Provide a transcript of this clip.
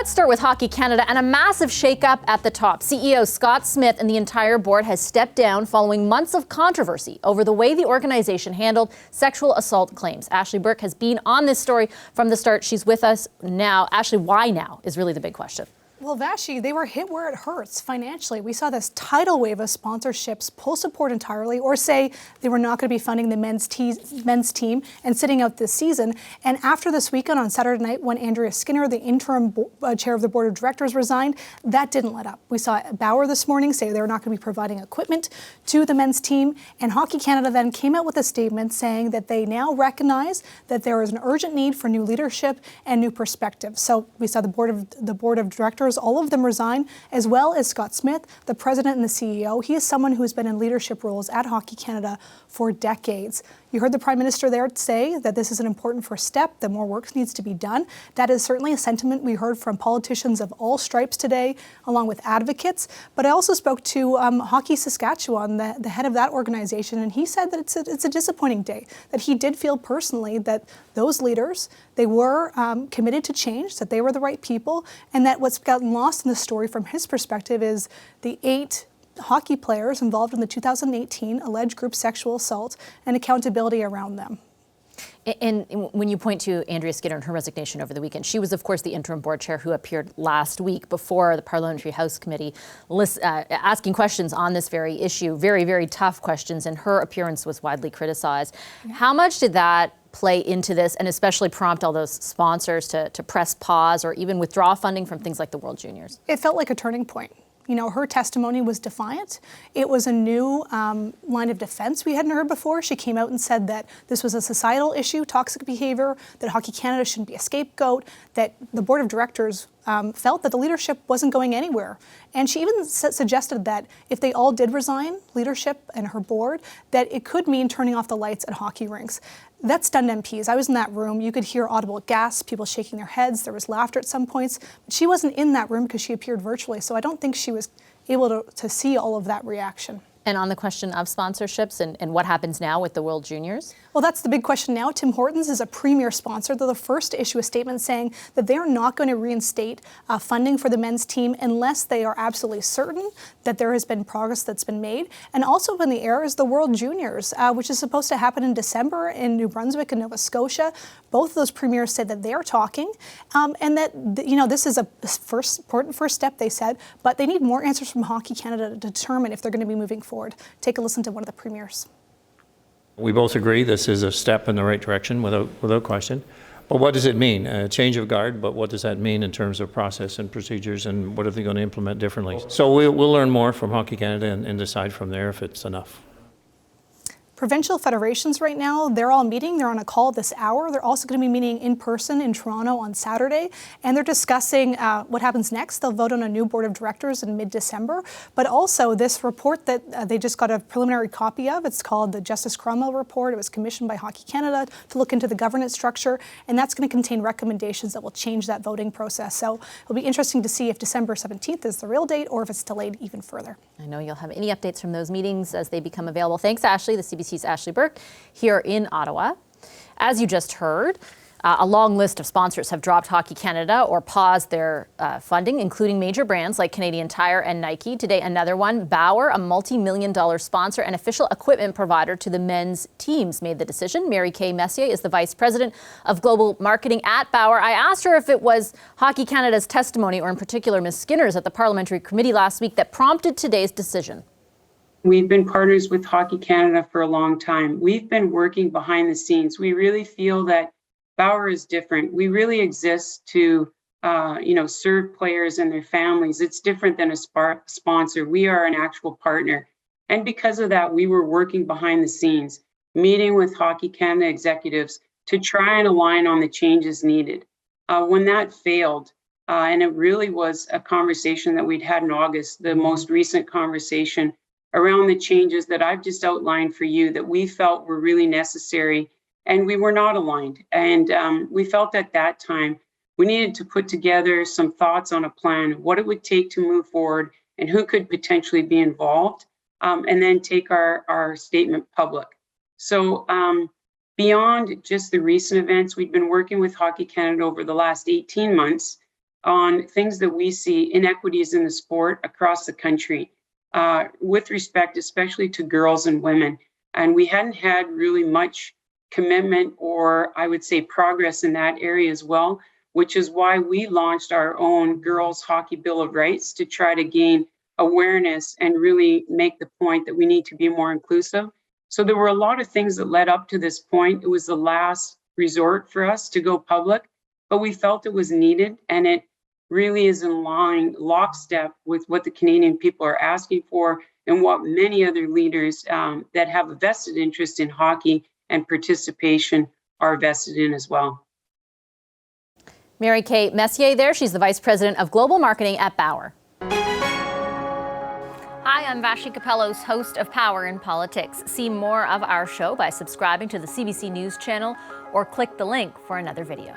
Let's start with Hockey Canada and a massive shakeup at the top. CEO Scott Smith and the entire board has stepped down following months of controversy over the way the organization handled sexual assault claims. Ashley Burke has been on this story from the start. She's with us now. Ashley, why now is really the big question. Well, Vashi, they were hit where it hurts financially. We saw this tidal wave of sponsorships pull support entirely or say they were not going to be funding the men's team and sitting out this season. And after this weekend on Saturday night, when Andrea Skinner, the interim chair of the board of directors, resigned, that didn't let up. We saw Bauer this morning say they were not going to be providing equipment to the men's team. And Hockey Canada then came out with a statement saying that they now recognize that there is an urgent need for new leadership and new perspective. So we saw the board of directors, all of them resign, as well as Scott Smith, the president and the CEO. He is someone who has been in leadership roles at Hockey Canada for decades. You heard the Prime Minister there say that this is an important first step, that more work needs to be done. That is certainly a sentiment we heard from politicians of all stripes today, along with advocates. But I also spoke to Hockey Saskatchewan, the head of that organization, and he said that it's a disappointing day, that he did feel personally that those leaders, they were committed to change, that they were the right people, and that what's gotten lost in the story from his perspective is the 8 hockey players involved in the 2018 alleged group sexual assault and accountability around them. And when you point to Andrea Skinner and her resignation over the weekend, she was, of course, the interim board chair who appeared last week before the Parliamentary House Committee asking questions on this very issue, very, very tough questions, and her appearance was widely criticized. Yeah. How much did that play into this and especially prompt all those sponsors to press pause or even withdraw funding from things like the World Juniors? It felt like a turning point. You know, her testimony was defiant. It was a new line of defense we hadn't heard before. She came out and said that this was a societal issue, toxic behavior, that Hockey Canada shouldn't be a scapegoat, that the board of directors felt that the leadership wasn't going anywhere. And she even suggested that if they all did resign, leadership and her board, that it could mean turning off the lights at hockey rinks. That stunned MPs. I was in that room. You could hear audible gasps, people shaking their heads. There was laughter at some points. But she wasn't in that room because she appeared virtually. So I don't think she was able to see all of that reaction. And on the question of sponsorships and what happens now with the World Juniors? Well, that's the big question now. Tim Hortons is a premier sponsor. They're the first to issue a statement saying that they're not going to reinstate funding for the men's team unless they are absolutely certain that there has been progress that's been made. And also in the air is the World Juniors, which is supposed to happen in December in New Brunswick and Nova Scotia. Both of those premiers said that they're talking and that, you know, this is a important first step, they said, but they need more answers from Hockey Canada to determine if they're going to be moving forward. Take a listen to one of the premiers. We both agree this is a step in the right direction without question. But what does it mean? A change of guard, but what does that mean in terms of process and procedures and what are they going to implement differently? So we'll learn more from Hockey Canada and decide from there if it's enough. Provincial federations right now, they're all meeting. They're on a call this hour. They're also going to be meeting in person in Toronto on Saturday, and they're discussing what happens next. They'll vote on a new board of directors in mid-December, but also this report that they just got a preliminary copy of. It's called the Justice Cromwell Report. It was commissioned by Hockey Canada to look into the governance structure, and that's going to contain recommendations that will change that voting process. So it'll be interesting to see if December 17th is the real date or if it's delayed even further. I know you'll have any updates from those meetings as they become available. Thanks, Ashley. The CBC's Ashley Burke here in Ottawa. As you just heard, a long list of sponsors have dropped Hockey Canada or paused their funding, including major brands like Canadian Tire and Nike. Today, another one, Bauer, a multi-million-dollar sponsor and official equipment provider to the men's teams, made the decision. Mary Kay Messier is the vice president of global marketing at Bauer. I asked her if it was Hockey Canada's testimony, or in particular Ms. Skinner's at the parliamentary committee last week, that prompted today's decision. We've been partners with Hockey Canada for a long time. We've been working behind the scenes. We really feel that Bauer is different. We really exist to, serve players and their families. It's different than a sponsor. We are an actual partner. And because of that, we were working behind the scenes, meeting with Hockey Canada executives to try and align on the changes needed. When that failed, and it really was a conversation that we'd had in August, the most recent conversation around the changes that I've just outlined for you that we felt were really necessary, and we were not aligned. And we felt at that time we needed to put together some thoughts on a plan, what it would take to move forward and who could potentially be involved, and then take our statement public. So beyond just the recent events, we've been working with Hockey Canada over the last 18 months on things that we see inequities in the sport across the country, with respect especially to girls and women. And we hadn't had really much commitment, or I would say progress in that area as well, which is why we launched our own Girls Hockey Bill of Rights to try to gain awareness and really make the point that we need to be more inclusive. So there were a lot of things that led up to this point. It was the last resort for us to go public, but we felt it was needed, and it really is in line, lockstep with what the Canadian people are asking for and what many other leaders that have a vested interest in hockey and participation are vested in as well. Mary Kay Messier there. She's the Vice President of Global Marketing at Bauer. Hi, I'm Vashi Capellos, host of Power in Politics. See more of our show by subscribing to the CBC News channel or click the link for another video.